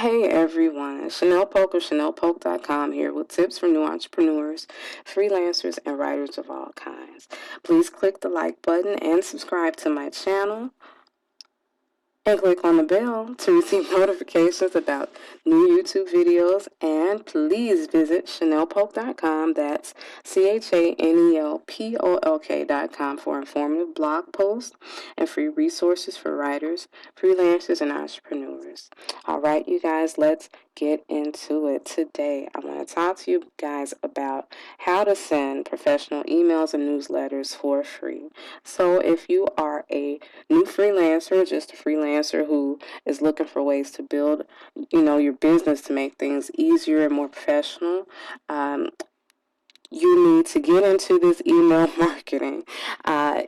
Hey everyone, Chanel Polk of ChanelPolk.com here with tips for new entrepreneurs, freelancers, and writers of all kinds. Please click the like button and subscribe to my channel. And click on the bell to receive notifications about new YouTube videos. And please visit ChanelPolk.com. That's ChanelPolk.com for informative blog posts and free resources for writers, freelancers, and entrepreneurs. All right, you guys, let's get into it. Today, I want to talk to you guys about how to send professional emails and newsletters for free. So if you are a new freelancer, just a freelancer who is looking for ways to build, your business to make things easier and more professional, you need to get into this email marketing. There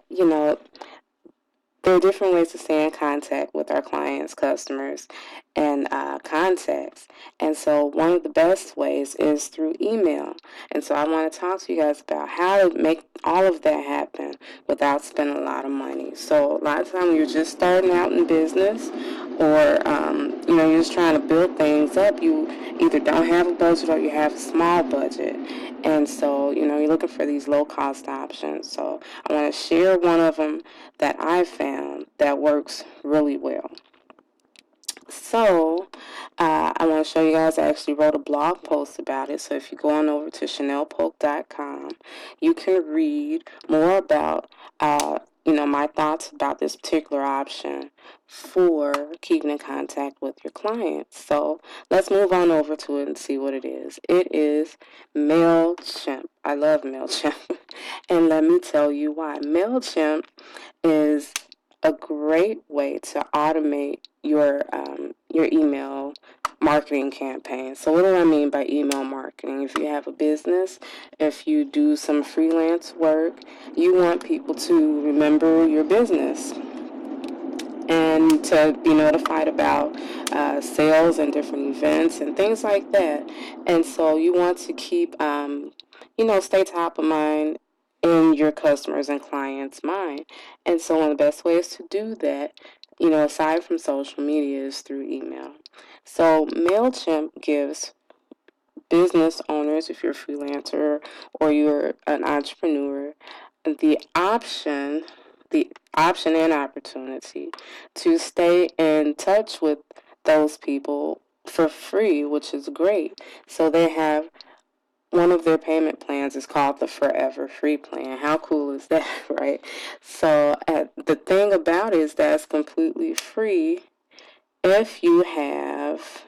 are different ways to stay in contact with our clients, customers, and contacts. And so one of the best ways is through email. And so I want to talk to you guys about how to make all of that happen without spending a lot of money. So a lot of times you're just starting out in business or, you're just trying to build things up. You either don't have a budget or you have a small budget. And so, you're looking for these low-cost options. So I want to share one of them that I found that works really well. So, I want to show you guys, I actually wrote a blog post about it. So if you go on over to ChanelPolk.com, you can read more about, my thoughts about this particular option for keeping in contact with your clients. So let's move on over to it and see what it is. It is MailChimp. I love MailChimp. And let me tell you why. MailChimp is a great way to automate your email marketing campaign. So what do I mean by email marketing? If you have a business, if you do some freelance work, you want people to remember your business and to be notified about sales and different events and things like that. And so you want to keep, stay top of mind in your customers and clients' mind. And so one of the best ways to do that, aside from social media, is through email. So MailChimp gives business owners, if you're a freelancer or you're an entrepreneur, the option and opportunity to stay in touch with those people for free, which is great. So they have one of their payment plans is called the Forever Free Plan. How cool is that, right? So the thing about it is that it's completely free if you have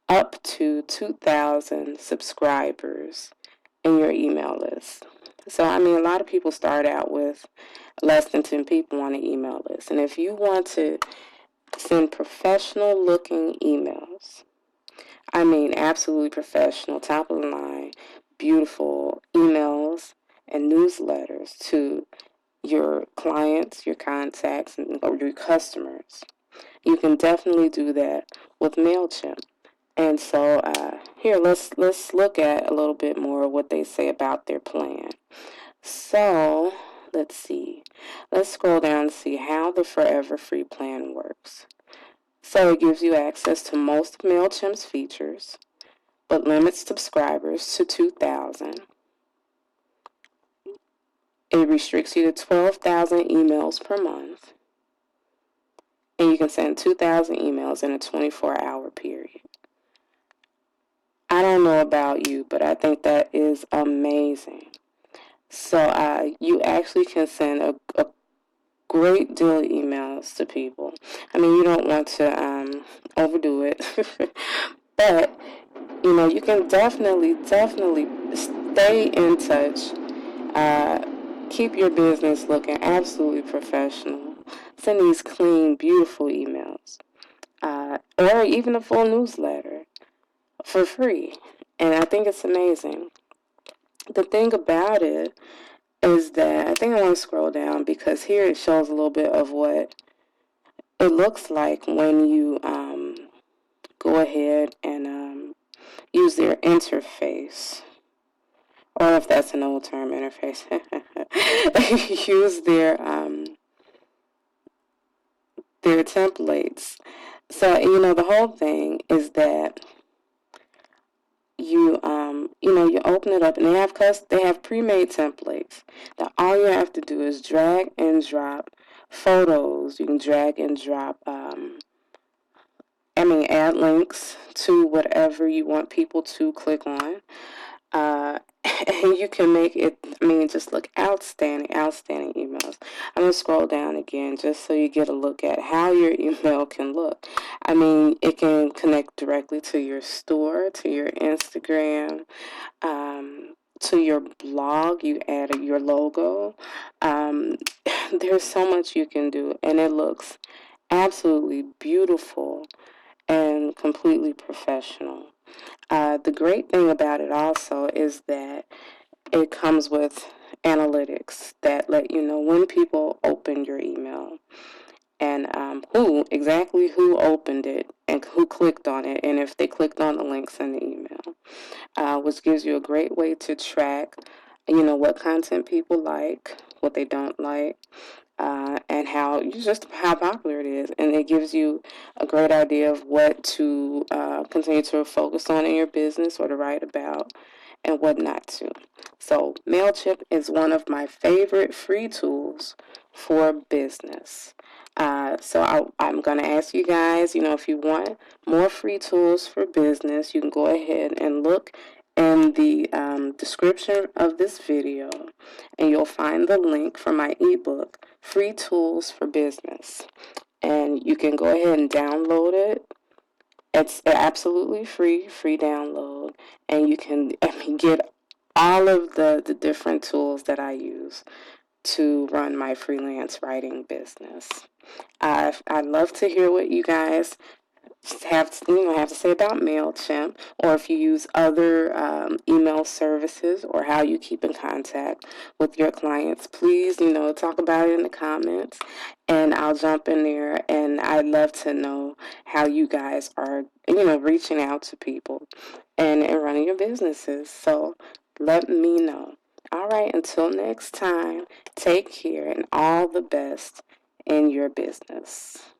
up to 2,000 subscribers in your email list. So, a lot of people start out with less than 10 people on an email list. And if you want to send professional looking emails, absolutely professional, top of the line, beautiful emails and newsletters to your clients, your contacts, or your customers, you can definitely do that with MailChimp. And so here, let's look at a little bit more of what they say about their plan. So let's see. Let's scroll down and see how the Forever Free Plan works. So it gives you access to most of MailChimp's features, but limits subscribers to 2,000. It restricts you to 12,000 emails per month. And you can send 2,000 emails in a 24-hour period. I don't know about you, but I think that is amazing. So you actually can send a great deal of emails to people. You don't want to overdo it, but you can definitely stay in touch. Keep your business looking absolutely professional. Send these clean, beautiful emails, or even a full newsletter for free. And I think it's amazing. The thing about it is that I think I want to scroll down because here it shows a little bit of what it looks like when you go ahead and use their interface. Or if that's an old term, interface. Use their templates. So, the whole thing is that you open it up, and they have pre-made templates that all you have to do is drag and drop photos. You can drag and drop, add links to whatever you want people to click on. And you can make it, just look outstanding, outstanding emails. I'm going to scroll down again just so you get a look at how your email can look. It can connect directly to your store, to your Instagram, to your blog. You add your logo. Um, there's so much you can do, and it looks absolutely beautiful and completely professional. The great thing about it also is that it comes with analytics that let you know when people open your email, and who opened it and who clicked on it, and if they clicked on the links in the email, which gives you a great way to track, what content people like, what they don't like, and how popular it is, and it gives you a great idea of what to continue to focus on in your business or to write about, and what not to. So MailChimp is one of my favorite free tools for business. I'm going to ask you guys, if you want more free tools for business, you can go ahead and look in the description of this video, and you'll find the link for my ebook, Free Tools for Business. And you can go ahead and download it. It's absolutely free download, and you can get all of the different tools that I use to run my freelance writing business. I'd love to hear what you guys have to say about MailChimp, or if you use other email services, or how you keep in contact with your clients. Please, talk about it in the comments, and I'll jump in there, and I'd love to know how you guys are, reaching out to people and running your businesses. So let me know. All right, until next time, take care and all the best in your business.